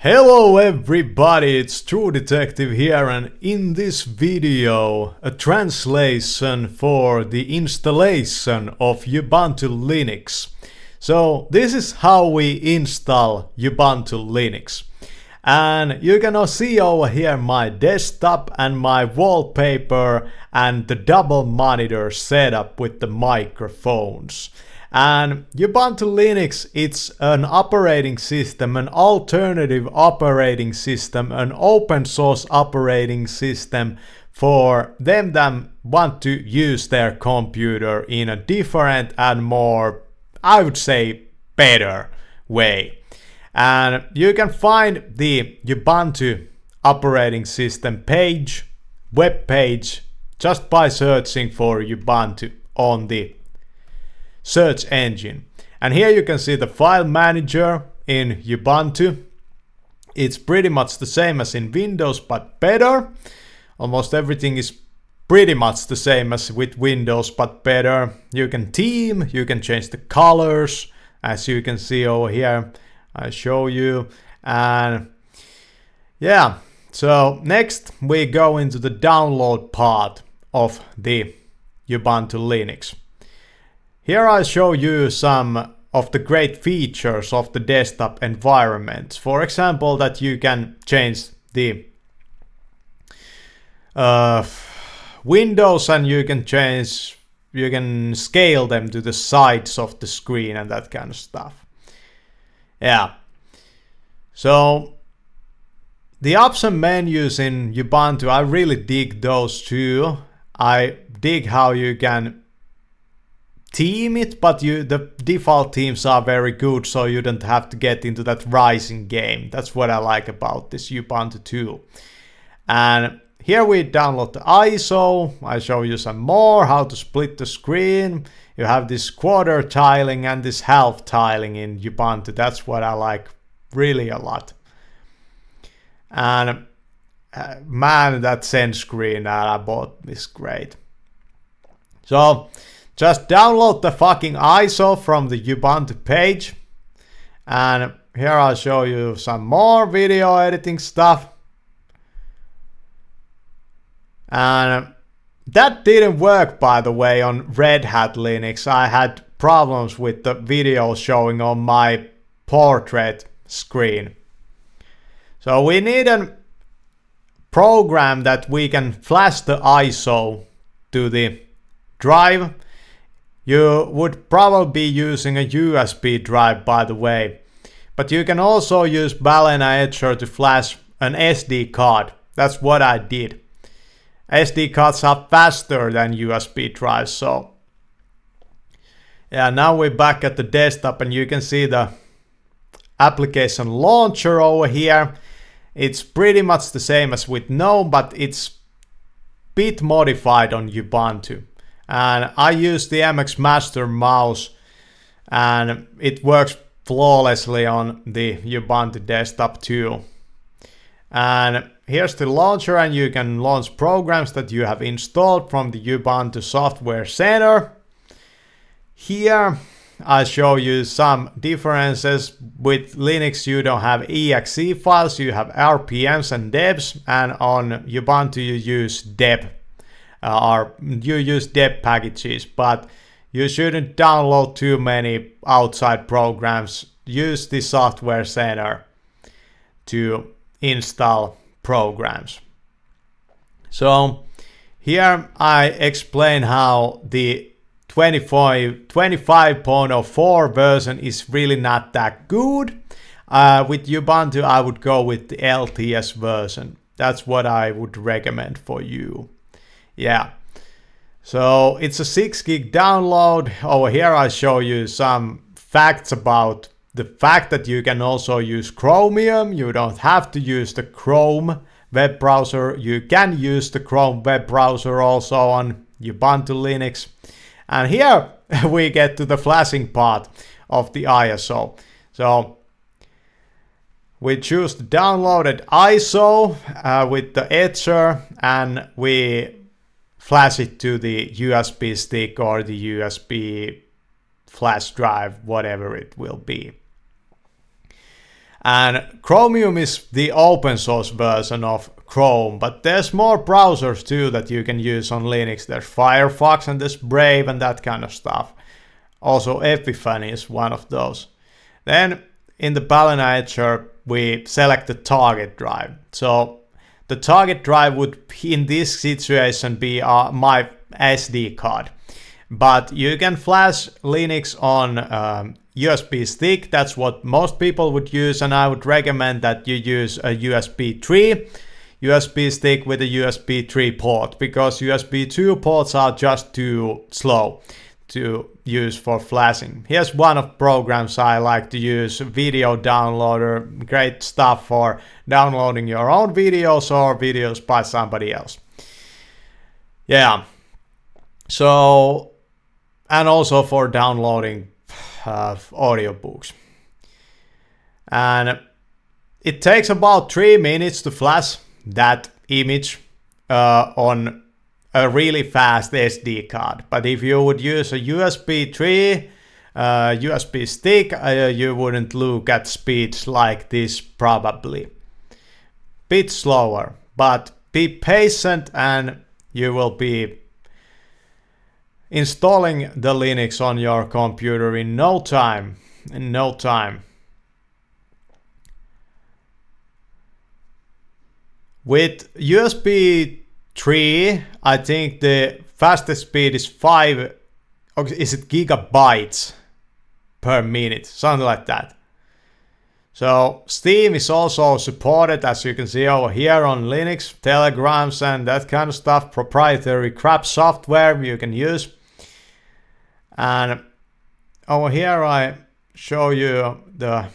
Hello everybody, it's True Detective here, and in this video a translation for the installation of Ubuntu Linux. So this is how we install Ubuntu Linux. And you can now see over here my desktop and my wallpaper and the double monitor setup with the microphones. And Ubuntu Linux, it's an operating system, an alternative operating system, an open source operating system for them that want to use their computer in a different and more, I would say, better way. And you can find the Ubuntu operating system page, web page, just by searching for Ubuntu on the search engine. And here you can see the file manager in Ubuntu. It's pretty much the same as in Windows, but better. Almost everything is pretty much the same as with Windows, but better. You can theme, you can change the colors, as you can see over here. I show you. And yeah, so next we go into the download part of the Ubuntu Linux. Here I show you some of the great features of the desktop environment. For example, that you can change the windows, and you can scale them to the sides of the screen and that kind of stuff. Yeah. So the option menus in Ubuntu, I really dig those too. I dig how you can theme it, but the default themes are very good, so you don't have to get into that rising game. That's what I like about this Ubuntu too. And here we download the ISO. I show you some more, how to split the screen. You have this quarter tiling and this half tiling in Ubuntu. That's what I like really a lot. And man, that Zen screen that I bought is great. So just download the fucking ISO from the Ubuntu page. And here I'll show you some more video editing stuff. And that didn't work, by the way, on Red Hat Linux. I had problems with the video showing on my portrait screen. So we need a program that we can flash the ISO to the drive. You would probably be using a USB drive, by the way. But you can also use Balena Etcher to flash an SD card. That's what I did. SD cards are faster than USB drives, so yeah, now we're back at the desktop and you can see the application launcher over here. It's pretty much the same as with GNOME, but it's a bit modified on Ubuntu. And I use the MX Master mouse and it works flawlessly on the Ubuntu desktop too. And here's the launcher, and you can launch programs that you have installed from the Ubuntu Software Center. Here I show you some differences. With Linux you don't have exe files, you have RPMs and debs, and on Ubuntu you use deb. You use deb packages, but you shouldn't download too many outside programs. Use the Software Center to install programs. So here I explain how the 25.04 version is really not that good. With Ubuntu I would go with the LTS version. That's what I would recommend for you. Yeah. So it's a 6 gig download. Over here I show you some facts about the fact that you can also use Chromium. You don't have to use the Chrome web browser. You can use the Chrome web browser also on Ubuntu Linux. And here we get to the flashing part of the ISO. So we choose the downloaded ISO with the etcher, and we flash it to the USB stick or the USB flash drive, whatever it will be. And Chromium is the open source version of Chrome, but there's more browsers too that you can use on Linux. There's Firefox and there's Brave and that kind of stuff. Also Epiphany is one of those. Then in the Balancer we select the target drive. So the target drive would in this situation be my SD card. But you can flash Linux on USB stick. That's what most people would use, and I would recommend that you use a USB 3 USB stick with a USB 3 port, because USB 2 ports are just too slow to use for flashing. Here's one of programs I like to use, Video Downloader. Great stuff for downloading your own videos or videos by somebody else. Yeah. So, and also for downloading audiobooks. And it takes about 3 minutes to flash that image on a really fast SD card. But if you would use a USB 3 USB stick, you wouldn't look at speeds like this probably. Bit slower, but be patient and you will be installing the Linux on your computer in no time. With USB 3, I think the fastest speed is 5, is it gigabytes per minute, something like that. So Steam is also supported, as you can see over here on Linux, Telegrams and that kind of stuff, proprietary crap software you can use. And over here I show you the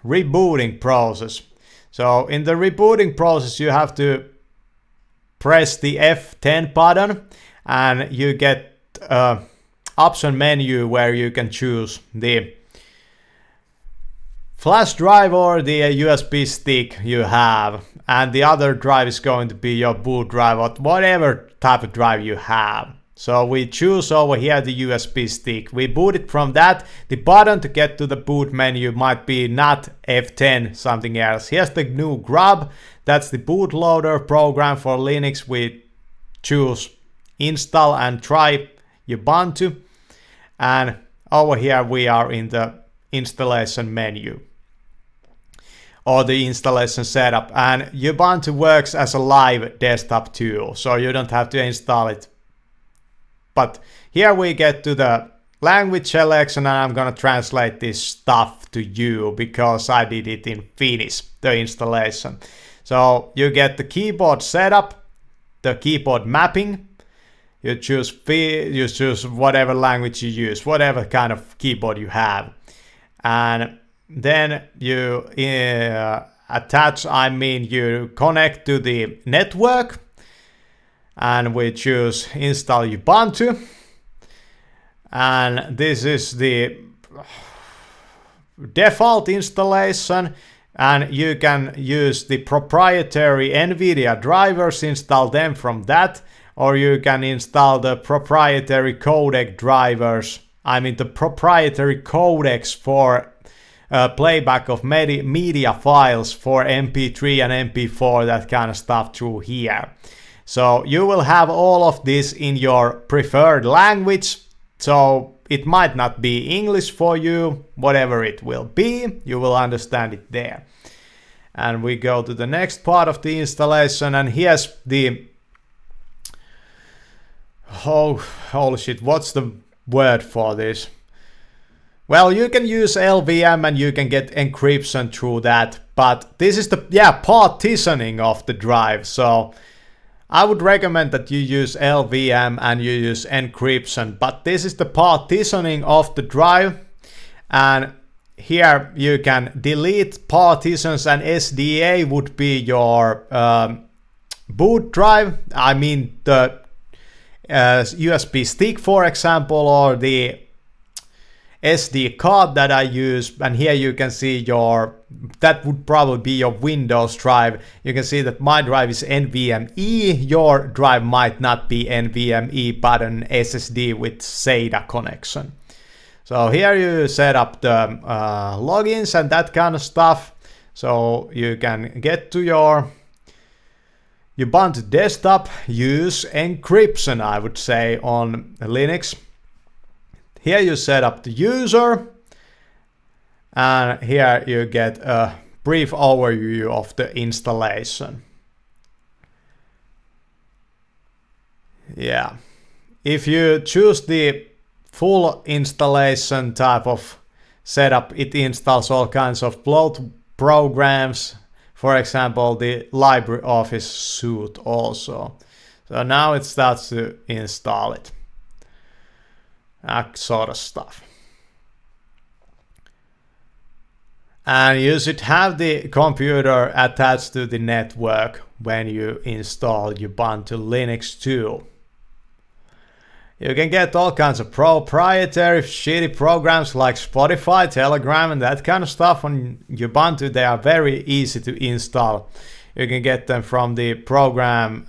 rebooting process. So in the rebooting process you have to press the F10 button and you get an option menu where you can choose the flash drive or the USB stick you have, and the other drive is going to be your boot drive or whatever type of drive you have. So we choose over here the USB stick. We boot it from that. The button to get to the boot menu might be not F10, something else. Here's the GNU Grub. That's the bootloader program for Linux. We choose install and try Ubuntu. And over here we are in the installation menu or the installation setup. And Ubuntu works as a live desktop tool, so you don't have to install it. But here we get to the language selection, and I'm gonna translate this stuff to you because I did it in Finnish, the installation. So you get the keyboard setup, the keyboard mapping. You choose whatever language you use, whatever kind of keyboard you have. And then you attach, you connect to the network. And we choose install Ubuntu, and this is the default installation, and you can use the proprietary NVIDIA drivers, install them from that, or you can install the proprietary codec drivers, the proprietary codecs for playback of media files for MP3 and MP4, that kind of stuff through here. So you will have all of this in your preferred language. So it might not be English for you, whatever it will be, you will understand it there. And we go to the next part of the installation, and here's the, holy shit, what's the word for this? Well, you can use LVM and you can get encryption through that, but this is the partitioning of the drive. So I would recommend that you use LVM and you use encryption, but this is the partitioning of the drive, and here you can delete partitions, and SDA would be your boot drive, the USB stick for example, or the SD card that I use. And here you can see that would probably be your Windows drive. You can see that my drive is NVMe, your drive might not be NVMe but an SSD with SATA connection. So here you set up the logins and that kind of stuff. So you can get to your Ubuntu desktop, use encryption, I would say, on Linux. Here you set up the user, and here you get a brief overview of the installation. Yeah, if you choose the full installation type of setup, it installs all kinds of bloat programs. For example, the LibreOffice suite also. So now it starts to install it. That sort of stuff. And you should have the computer attached to the network when you install Ubuntu Linux 2. You can get all kinds of proprietary shitty programs like Spotify, Telegram, and that kind of stuff on Ubuntu. They are very easy to install. You can get them from the program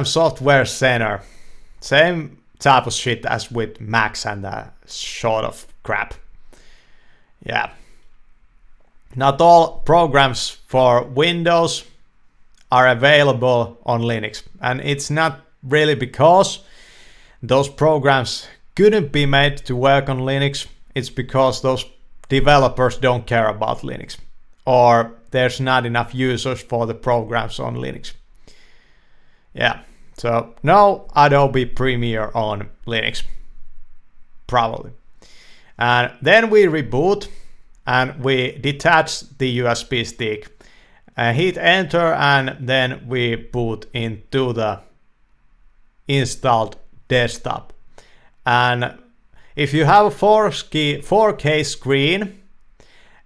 software center. Same type of shit as with Macs and that sort of crap. Yeah. Not all programs for Windows are available on Linux, and it's not really because those programs couldn't be made to work on Linux. It's because those developers don't care about Linux, or there's not enough users for the programs on Linux. Yeah, so no Adobe Premiere on Linux, probably. And then we reboot and we detach the USB stick, hit enter, and then we boot into the installed desktop. And if you have a 4K screen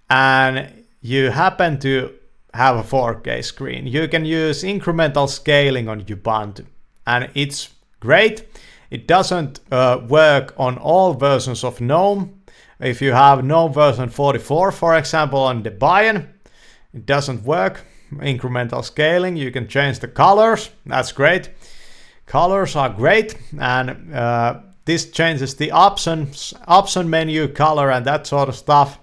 and you happen to have a 4K screen, you can use incremental scaling on Ubuntu, and it's great. It doesn't work on all versions of GNOME. If you have GNOME version 44, for example, on Debian, it doesn't work. Incremental scaling, you can change the colors, that's great. Colors are great, and this changes the option menu color and that sort of stuff.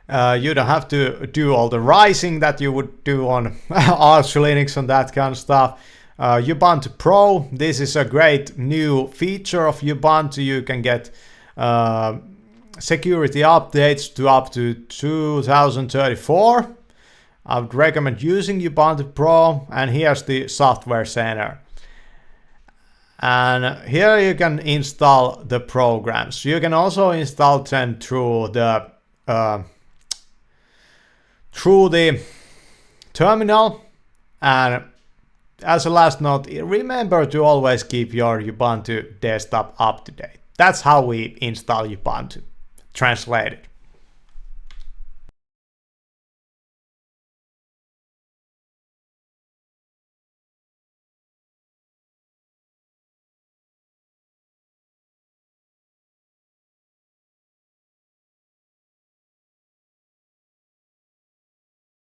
You don't have to do all the rising that you would do on Arch Linux and that kind of stuff. Ubuntu Pro, this is a great new feature of Ubuntu. You can get security updates to up to 2034. I would recommend using Ubuntu Pro, and here's the software center. And here you can install the programs. You can also install them through the terminal. And as a last note, remember to always keep your Ubuntu desktop up to date. That's how we install Ubuntu, translated.